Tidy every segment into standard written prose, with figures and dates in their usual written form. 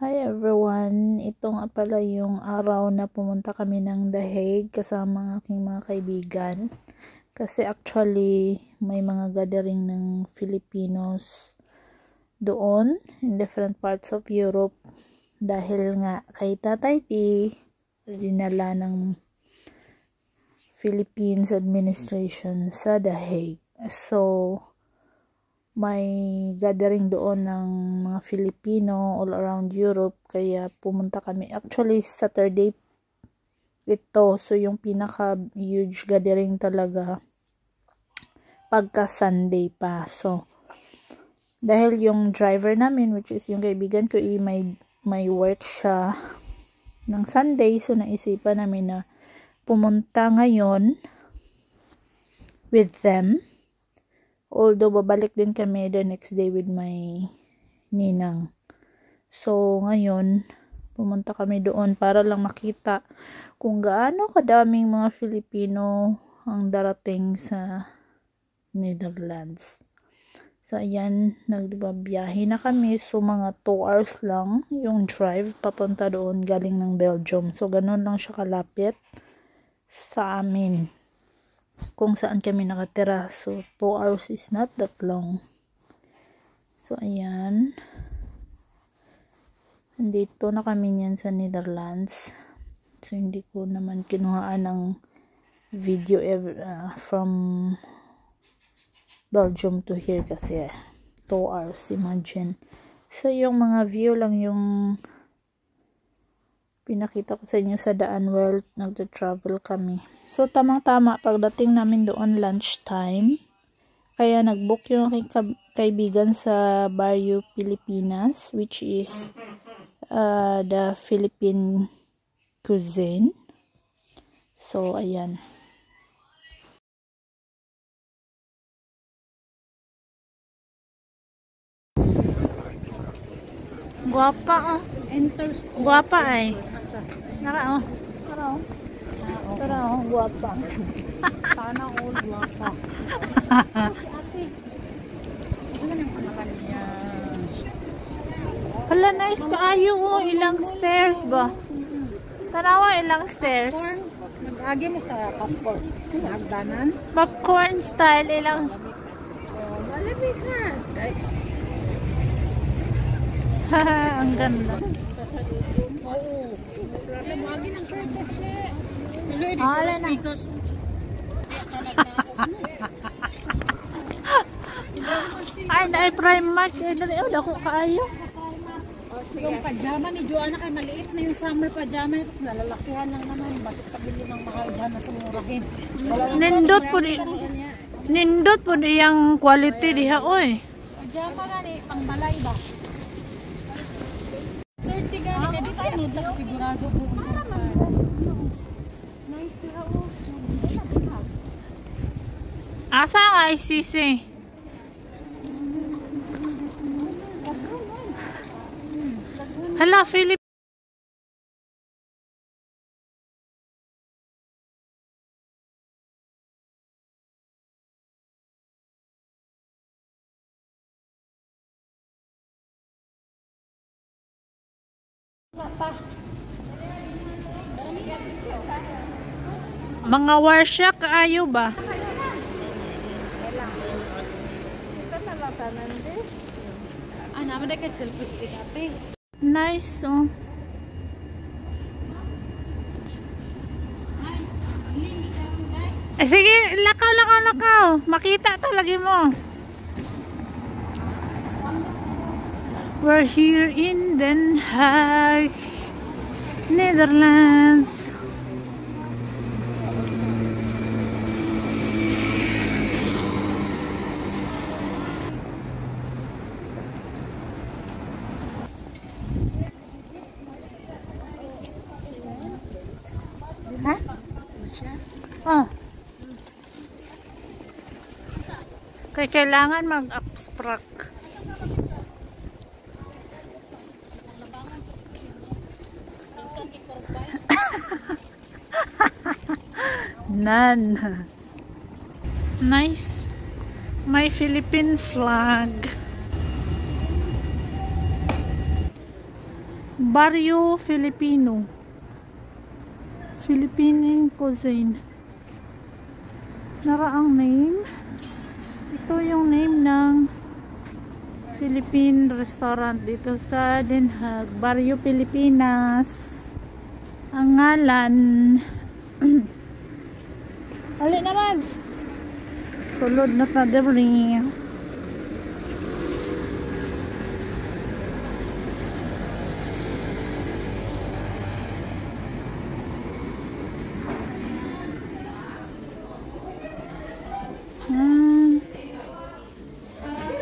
Hi everyone! Ito nga pala yung araw na pumunta kami ng The Hague kasama ang aking mga kaibigan. Kasi actually, may mga gathering ng Filipinos doon in different parts of Europe. Dahil nga kay Tatay T, dinala ng Philippines Administration sa The Hague. So, may gathering doon ng mga Filipino all around Europe, kaya pumunta kami. Actually, Saturday ito. So, yung pinaka-huge gathering talaga pagka Sunday pa. So, dahil yung driver namin, which is yung kaibigan ko, may work siya ng Sunday. So, naisipan namin na pumunta ngayon with them. Although, babalik din kami the next day with my ninang. So, ngayon, pumunta kami doon para lang makita kung gaano kadaming mga Filipino ang darating sa Netherlands. So, ayan, nagbiyahe na kami. So, mga 2 hours lang yung drive papunta doon galing ng Belgium. So, ganun lang siya kalapit sa amin. Kung saan kami nakatira. So, 2 hours is not that long. So, ayan. Nandito na kami niyan sa Netherlands. So, hindi ko naman kinuhaan ng video from Belgium to here kasi 2 hours, imagine. So, yung mga view lang yung pinakita ko sa inyo sa daan while nagta-travel kami. So, tamang-tama pagdating namin doon lunchtime. Kaya nag-book yung aking kaibigan sa Barrio Pilipinas, which is the Philippine cuisine. So, ayan. Guwapa, oh. Guwapa ay. Naka, oh. Tara, oh. Guwapa. Sana all guwapa. Hala, nice kaayo, oh. Ilang stairs ba? Tarawa, ilang stairs. Nag-agi mo sa popcorn. Nagdanan. Popcorn style, ilang. Malamig na. Ang ganda. Oo. Nag-agi ng curtains siya. Hala na. Ay, na-prime match. Dako kaayo. Yung pajama ni Joanna kay maliit na yung summer pajama. Tapos nalalakihan lang naman. Bakit pabili ng mahal dyan na sumurahin. Nindot po di yung quality diha, oy. Pajama na ni, pang balay ba? 30 gani. Kaya tayo nudla ko sigurado po. Nice diha, oh. Asa nga ICC? Hala, Philip. Mga warsya kaayo ba? Naman na kay selfie stick ate. Nice, oh. Sige, lakaw. Makita talaga mo. We're here in Den Haag, Netherlands. Ha? Oh. Kailangan mag-abstract. None. Nice. My Philippine flag. Barrio Filipino. Philippine cuisine. Naraang name. Ito yung name ng Philippine restaurant dito sa Den Haag. Barrio Pilipinas. Ang ngalan. Ali naman. Sulod na ta debri.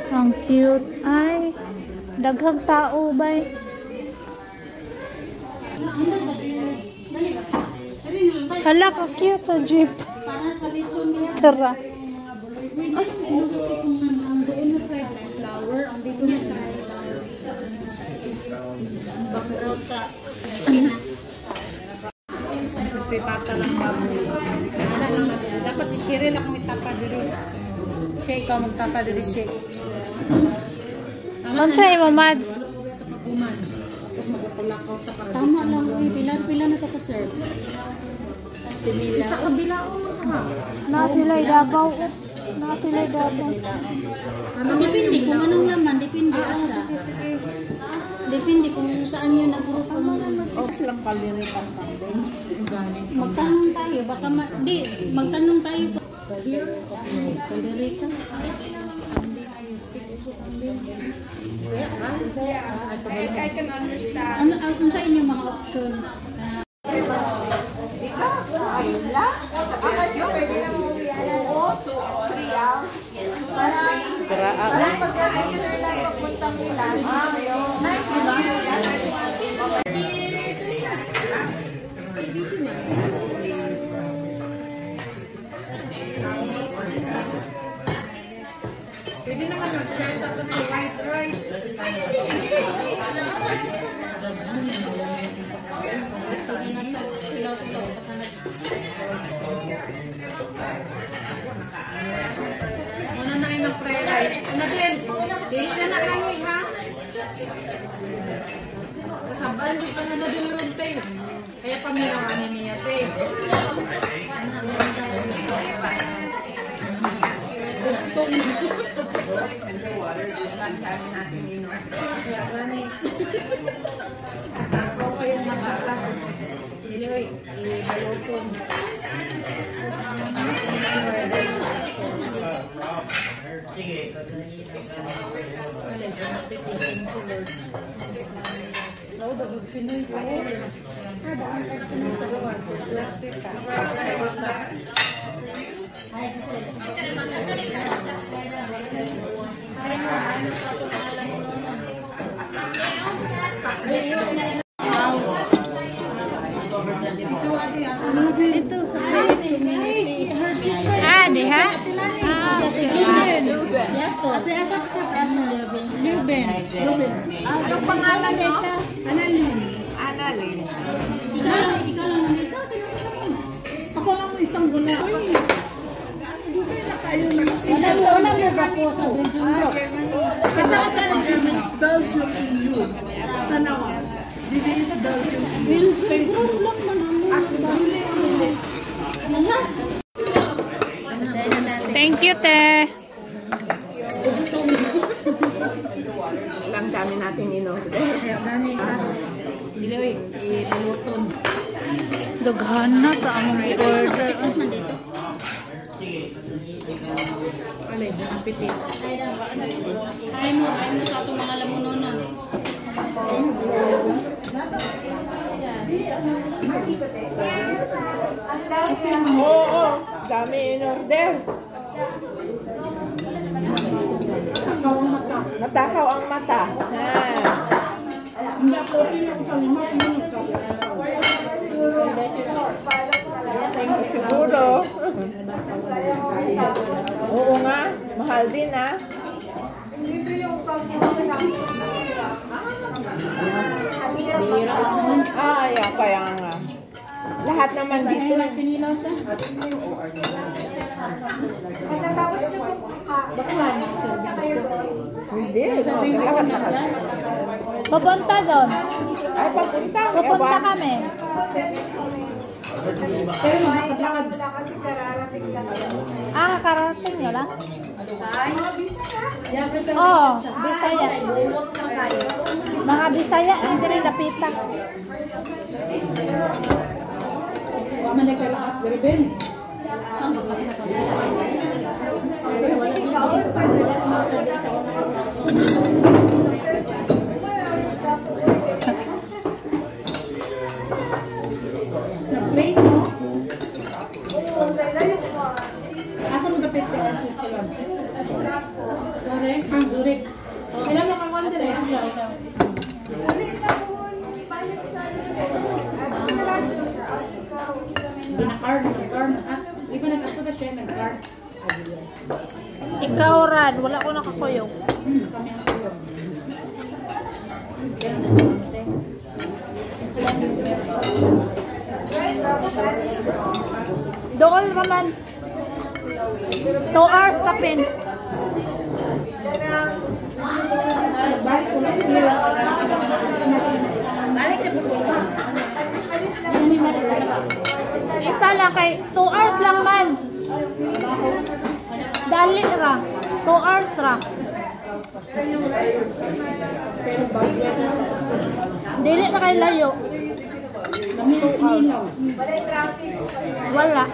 Ang cute. Ay, daghang tao bay. Hala ka cute sa jeep. Tara. Dapat si Cheryl ako magtapa dito. Siya ikaw magtapa dito siya. Ano sa imo, Mads? Tama lang. Pila na ka sir. Sa kabila. Na sila Davao. Na sila Davao. Depende kung anong naman. Depende asa. Depende kung saan yun nag-group ka mo naman. O silang kaliritan din. Magtanong tayo. Baka magtanong tayo. Kalirita. I can understand. Ano sa inyo mga option? Pwede naman mag-share sa ito sa white rice. Muna na yung fried rice. Nabil, dili ka na kami ha? Kasabal, di pa na nadulurong tayo. Kaya pamirawan niya te. Ito sa community. Diha? Ate asa sa prasa Ruben. Anong pangalan nito? Analin. Annalyn. Ikaw lang nandito. Ako lang isang gula. Uy! Wala mo ba po sa Belgium bro? Kasi ako sa German is Belgium EU. Tanawa. Dili is Belgium EU. Facebook. Ako ba? Thank you, te. Lang dami natin in-order. Dami sa Diloy, iluton. Daghan na sa among i-order. Alay, ang pitit. Ay mo sa itong mga lamunonon. Oo, dami in-order. Matakaw ang mata. Siguro. Oo nga, mahal din ah. Yeah, kaya nga. Lahat naman dito. Pinilaw ta. Hindi. Sabi ko Lahat na naman. lang. Papunta doon. Ay, papunta. Papunta kami. Pero maglakad. Ah, karating nyo lang? Oo, Bisaya. Mga Bisaya, hindi rin napita. Wala nagkalakas dari Ben. Na-play mo? Asa mo dapat ang Switzerland? Zurich? Ang Zurich. Kailan mo kang wala dire? Hindi na-card. At di ba nag-ato na siya, nag-card. Ikaw, Rad, wala ko nakakuyog. Kami ang tuyo. Dool naman. 2 hours tapin. Balik ko na sila. Balik na po. Isa lang kay 2 hours lang man. Dali ra. 2 hours ra. Dili na kay layo. Wala.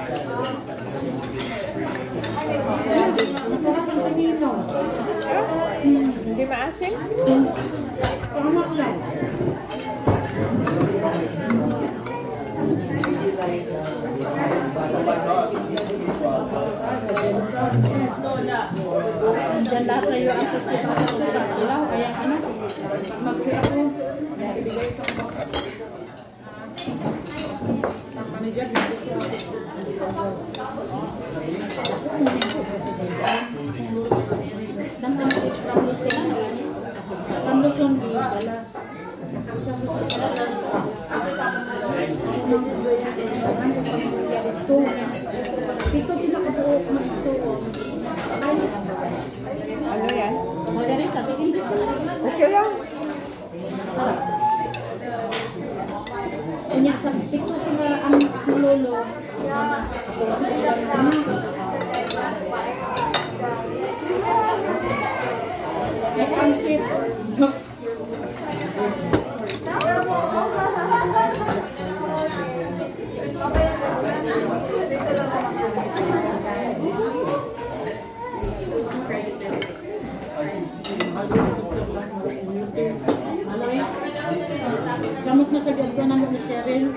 Hindi maasim? Tama lang. Diyan lahat kayo ang ilaw. Kaya ano? Mag-kira ko. Ibigay sa box. Ramluson di balas. Dito sila kabuo magsuo. Ano yan? Margarita, hindi. Okay lang. Kunya sa dito sila ang lolo. May pansit. Samot na sa gabro na mo ni Cheryl.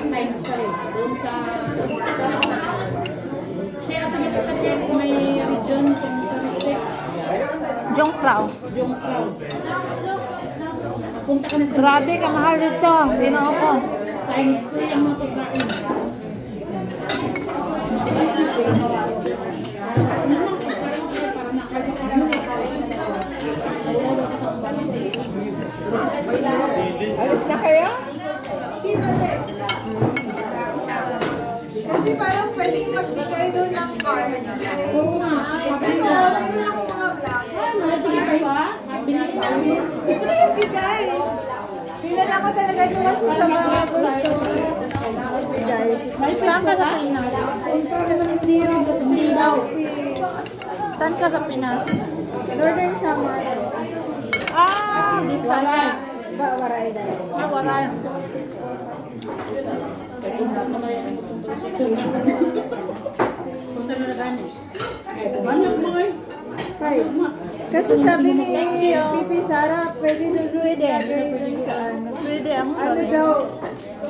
Times pa rin. Doon sa... Siya, sa gabro Cheryl, may region kung touristic. Jungfrau. Jungfrau. Punta ka na sa... Grabe, kamahal dito. Hindi na ako. Times 2 yung mga pagkain. Alis na kayo? Hindi ba kasi parang pwedeng magbigay doon ng card. Oo nga. Ito, meron akong mga black. Sige pa. Siyempre yung bigay. Pinala ko talaga ito kasi sa mga gusto. Magbigay. Saan ka sa Pinas? Hindi yung Saan ka sa Pinas? Northern Samar. Ah, Bisaya. Waray na. Ah, waray. Punta na nagani. Banyak mo eh. Five. Kasi sabi ni Pipi Sara, pwede luluin sa ano. Pwede ang Ano daw,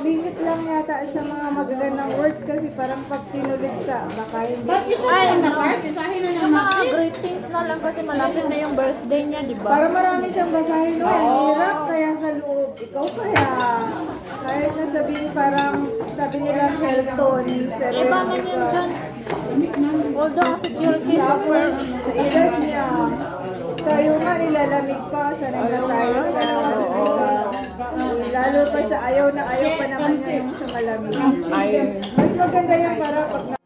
limit lang yata sa mga magagandang words kasi parang pag tinulit sa baka hindi. Ay, na-card. Isahin na Yung mga greetings na lang kasi malapit na yung birthday niya, di ba? Para marami siyang basahin. No? Ang hirap kaya sa loob. Ikaw kaya. Kahit na sabihin parang sabi nila Helton. Pero Iba man yun dyan. Although ang security sa tapos first. sa edad niya. Tayo nga nilalamig pa. Sanay na tayo sa lalo pa siya. Ayaw pa naman niya yung sa malamig. Mas maganda yung para pag